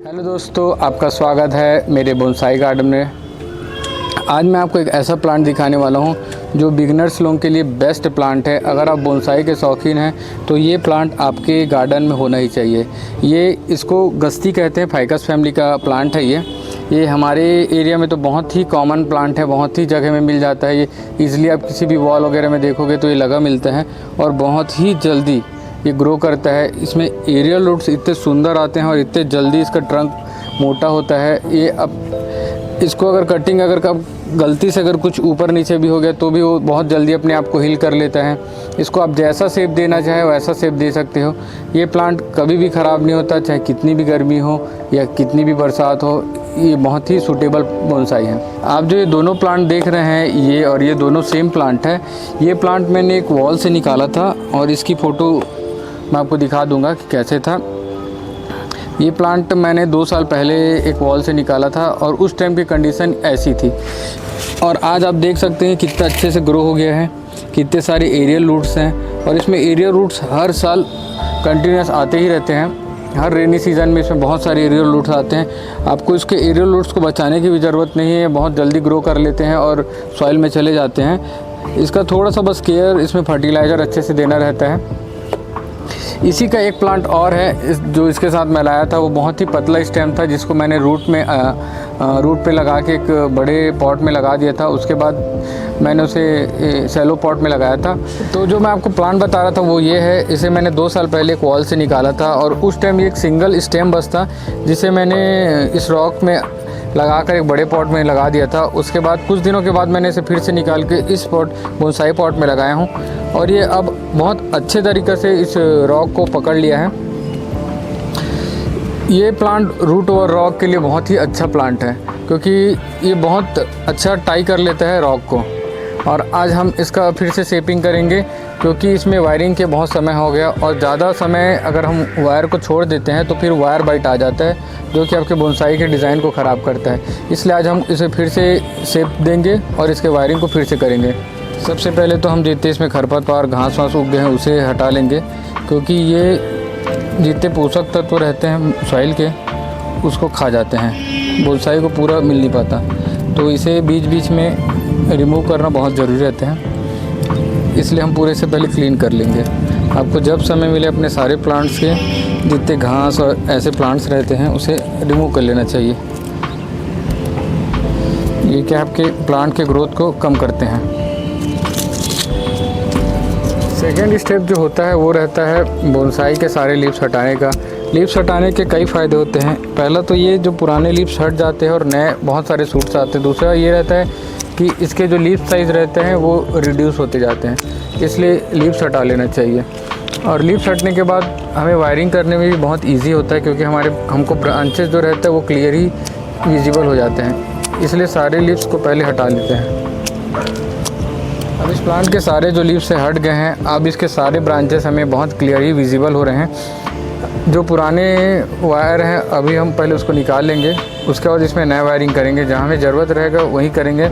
Hello दोस्तों, आपका स्वागत है मेरे बोनसाई गार्डन में। आज मैं आपको एक ऐसा प्लांट दिखाने वाला हूं जो बिगिनर्स लोगों के लिए बेस्ट प्लांट है। अगर आप बोनसाई के शौकीन हैं तो ये प्लांट आपके गार्डन में होना ही चाहिए। इसको गस्ती कहते हैं, फाइकस फैमिली का प्लांट है ये हमारे एरिया में तो बहुत ही कॉमन प्लांट है, बहुत ही जगह में मिल जाता है। ये ईज़िली आप किसी भी वॉल वगैरह में देखोगे तो ये लगा मिलता है और बहुत ही जल्दी ये ग्रो करता है। इसमें एरियल रूट्स इतने सुंदर आते हैं और इतने जल्दी इसका ट्रंक मोटा होता है। ये अब इसको अगर कटिंग अगर कब गलती से अगर कुछ ऊपर नीचे भी हो गया तो भी वो बहुत जल्दी अपने आप को हील कर लेता है। इसको आप जैसा शेप देना चाहे वैसा शेप दे सकते हो। ये प्लांट कभी भी ख़राब नहीं होता, चाहे कितनी भी गर्मी हो या कितनी भी बरसात हो। ये बहुत ही सूटेबल बोनसाई है। आप जो ये दोनों प्लांट देख रहे हैं ये और ये दोनों सेम प्लांट है। ये प्लांट मैंने एक वॉल से निकाला था और इसकी फ़ोटो मैं आपको दिखा दूंगा कि कैसे था। ये प्लांट मैंने 2 साल पहले एक वॉल से निकाला था और उस टाइम की कंडीशन ऐसी थी और आज आप देख सकते हैं कितना अच्छे से ग्रो हो गया है, कितने सारे एरियल रूट्स हैं और इसमें एरियल रूट्स हर साल कंटिन्यूस आते ही रहते हैं। हर रेनी सीज़न में इसमें बहुत सारे एरियल रूट्स आते हैं। आपको इसके एरियल रूट्स को बचाने की भी ज़रूरत नहीं है, बहुत जल्दी ग्रो कर लेते हैं और सॉइल में चले जाते हैं। इसका थोड़ा सा बस केयर, इसमें फर्टिलाइज़र अच्छे से देना रहता है। इसी का एक प्लांट और है जो इसके साथ मैं लाया था, वो बहुत ही पतला स्टेम था जिसको मैंने रूट पे लगा के एक बड़े पॉट में लगा दिया था। उसके बाद मैंने उसे सैलो पॉट में लगाया था। तो जो मैं आपको प्लांट बता रहा था वो ये है। इसे मैंने 2 साल पहले एक वॉल से निकाला था और उस टाइम ये एक सिंगल स्टेम बस था जिसे मैंने इस रॉक में लगाकर एक बड़े पॉट में लगा दिया था। उसके बाद कुछ दिनों के बाद मैंने इसे फिर से निकाल के इस बोनसाई पॉट में लगाया हूँ और ये अब बहुत अच्छे तरीक़े से इस रॉक को पकड़ लिया है। ये प्लांट रूट ओवर रॉक के लिए बहुत ही अच्छा प्लांट है क्योंकि ये बहुत अच्छा टाई कर लेता है रॉक को। और आज हम इसका फिर से शेपिंग करेंगे क्योंकि इसमें वायरिंग के बहुत समय हो गया और ज़्यादा समय अगर हम वायर को छोड़ देते हैं तो फिर वायर बाइट आ जाता है जो कि आपके बोनसाई के डिज़ाइन को ख़राब करता है। इसलिए आज हम इसे फिर से शेप देंगे और इसके वायरिंग को फिर से करेंगे। सबसे पहले तो हम जितने इसमें खरपतवार घास वास उग गए हैं उसे हटा लेंगे क्योंकि ये जितने पोषक तत्व रहते हैं सॉइल के उसको खा जाते हैं, बोनसाई को पूरा मिल नहीं पाता। तो इसे बीच बीच में रिमूव करना बहुत ज़रूरी रहता है, इसलिए हम पूरे से पहले क्लीन कर लेंगे। आपको जब समय मिले अपने सारे प्लांट्स के जितने घास और ऐसे प्लांट्स रहते हैं उसे रिमूव कर लेना चाहिए। ये क्या आपके प्लांट के ग्रोथ को कम करते हैं। सेकेंड स्टेप जो होता है वो रहता है बोनसाई के सारे लीव्स हटाने का। लीव्स हटाने के कई फ़ायदे होते हैं। पहला तो ये जो पुराने लीव्स हट जाते हैं और नए बहुत सारे सूट्स आते हैं। दूसरा ये रहता है कि इसके जो लीफ साइज़ रहते हैं वो रिड्यूस होते जाते हैं, इसलिए लीव्स हटा लेना चाहिए। और लीव्स हटने के बाद हमें वायरिंग करने में भी बहुत इजी होता है क्योंकि हमको ब्रांचेस जो रहते हैं वो क्लियर ही विजिबल हो जाते हैं, इसलिए सारे लीव्स को पहले हटा लेते हैं। अब इस प्लांट के सारे जो लीव्स से हट गए हैं, अब इसके सारे ब्रांचेस हमें बहुत क्लियर ही विजिबल हो रहे हैं। जो पुराने वायर हैं अभी हम पहले उसको निकाल लेंगे, उसके बाद इसमें नया वायरिंग करेंगे। जहाँ हमें ज़रूरत रहेगा वहीं करेंगे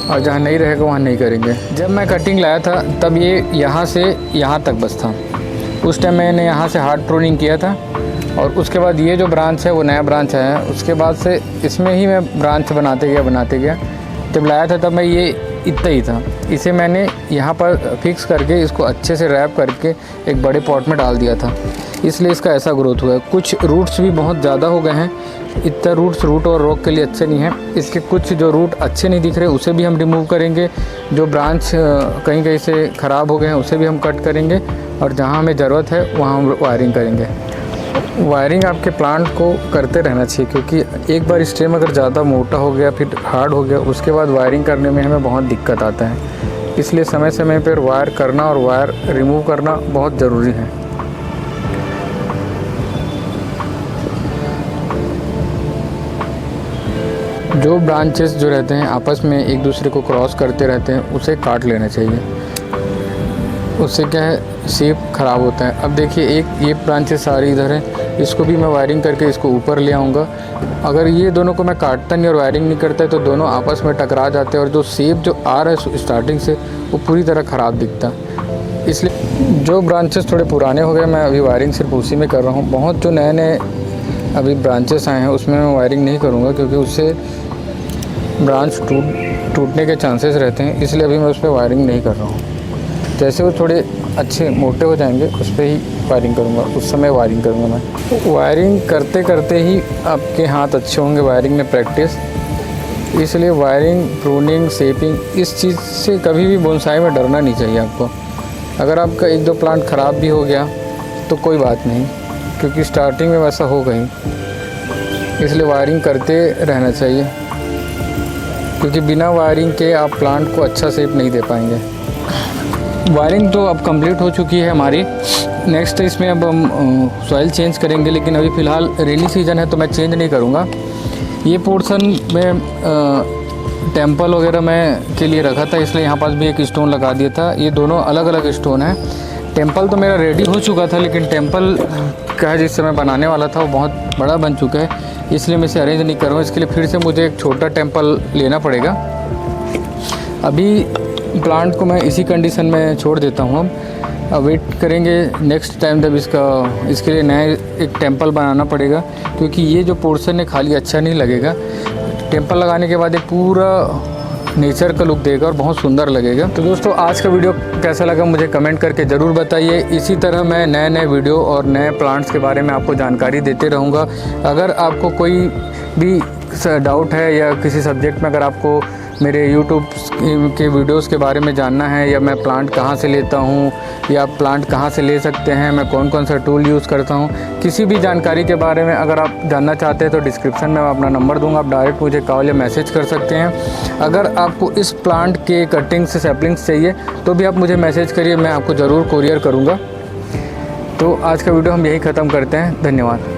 और जहाँ नहीं रहेगा वहाँ नहीं करेंगे। जब मैं कटिंग लाया था तब ये यहाँ से यहाँ तक बस था। उस टाइम मैंने यहाँ से हार्ड प्रूनिंग किया था और उसके बाद ये जो ब्रांच है वो नया ब्रांच है। उसके बाद से इसमें ही मैं ब्रांच बनाते गया। जब लाया था तब मैं ये इतना ही था। इसे मैंने यहाँ पर फिक्स करके इसको अच्छे से रैप करके एक बड़े पॉट में डाल दिया था, इसलिए इसका ऐसा ग्रोथ हुआ है। कुछ रूट्स भी बहुत ज़्यादा हो गए हैं। इतना रूट्स रूट और रॉक के लिए अच्छे नहीं हैं। इसके कुछ जो रूट अच्छे नहीं दिख रहे उसे भी हम रिमूव करेंगे। जो ब्रांच कहीं कहीं से ख़राब हो गए हैं उसे भी हम कट करेंगे और जहाँ हमें ज़रूरत है वहाँ हम वायरिंग करेंगे। वायरिंग आपके प्लांट को करते रहना चाहिए क्योंकि एक बार स्टेम अगर ज़्यादा मोटा हो गया फिर हार्ड हो गया उसके बाद वायरिंग करने में हमें बहुत दिक्कत आता है। इसलिए समय समय पर वायर करना और वायर रिमूव करना बहुत ज़रूरी है। जो ब्रांचेस जो रहते हैं आपस में एक दूसरे को क्रॉस करते रहते हैं उसे काट लेना चाहिए, उससे क्या है शेप ख़राब होता है। अब देखिए ये ब्रांचेस सारी इधर है, इसको भी मैं वायरिंग करके इसको ऊपर ले आऊँगा। अगर ये दोनों को मैं काटता नहीं और वायरिंग नहीं करता तो दोनों आपस में टकरा जाते हैं और जो शेप जो आ रहा है स्टार्टिंग से वो पूरी तरह ख़राब दिखता। इसलिए जो ब्रांचेस थोड़े पुराने हो गए मैं अभी वायरिंग सिर्फ उसी में कर रहा हूँ। बहुत जो नए अभी ब्रांचेस आए हैं उसमें मैं वायरिंग नहीं करूँगा, क्योंकि उससे ब्रांच टूटने के चांसेस रहते हैं, इसलिए अभी मैं उस पर वायरिंग नहीं कर रहा हूँ। जैसे वो थोड़े अच्छे मोटे हो जाएंगे उस पर ही वायरिंग करूँगा, उस समय वायरिंग करूँगा मैं। वायरिंग करते करते ही आपके हाथ अच्छे होंगे वायरिंग में प्रैक्टिस, इसलिए वायरिंग, प्रूनिंग, शेपिंग इस चीज़ से कभी भी बोनसाई में डरना नहीं चाहिए आपको। अगर आपका 1-2 प्लांट ख़राब भी हो गया तो कोई बात नहीं, क्योंकि स्टार्टिंग में वैसा होगा ही, इसलिए वायरिंग करते रहना चाहिए, क्योंकि बिना वायरिंग के आप प्लांट को अच्छा शेप नहीं दे पाएंगे। वायरिंग तो अब कंप्लीट हो चुकी है हमारी। नेक्स्ट इसमें अब हम सॉइल चेंज करेंगे, लेकिन अभी फ़िलहाल रेनी सीज़न है तो मैं चेंज नहीं करूँगा। ये पोर्शन में टेंपल वगैरह मैं के लिए रखा था, इसलिए यहाँ पास भी एक स्टोन लगा दिया था। ये दोनों अलग अलग स्टोन हैं। टेंपल तो मेरा रेडी हो चुका था, लेकिन टेंपल का जिससे मैं बनाने वाला था वो बहुत बड़ा बन चुका है, इसलिए मैं इसे अरेंज नहीं करूँगा। इसके लिए फिर से मुझे एक छोटा टेंपल लेना पड़ेगा। अभी प्लांट को मैं इसी कंडीशन में छोड़ देता हूँ। अब वेट करेंगे नेक्स्ट टाइम जब इसके लिए नया एक टेंपल बनाना पड़ेगा, क्योंकि ये जो पोर्शन है खाली अच्छा नहीं लगेगा। टेंपल लगाने के बाद एक पूरा नेचर का लुक देगा और बहुत सुंदर लगेगा। तो दोस्तों आज का वीडियो कैसा लगा मुझे कमेंट करके ज़रूर बताइए। इसी तरह मैं नए वीडियो और नए प्लांट्स के बारे में आपको जानकारी देते रहूँगा। अगर आपको कोई भी डाउट है या किसी सब्जेक्ट में अगर आपको मेरे YouTube के वीडियोस के बारे में जानना है, या मैं प्लांट कहाँ से लेता हूँ या प्लांट कहाँ से ले सकते हैं, मैं कौन कौन सा टूल यूज़ करता हूँ, किसी भी जानकारी के बारे में अगर आप जानना चाहते हैं तो डिस्क्रिप्शन में मैं अपना नंबर दूंगा, आप डायरेक्ट मुझे कॉल या मैसेज कर सकते हैं। अगर आपको इस प्लांट के कटिंग्स सैपलिंग्स चाहिए तो भी आप मुझे मैसेज करिए, मैं आपको ज़रूर कोरियर करूँगा। तो आज का वीडियो हम यही ख़त्म करते हैं। धन्यवाद।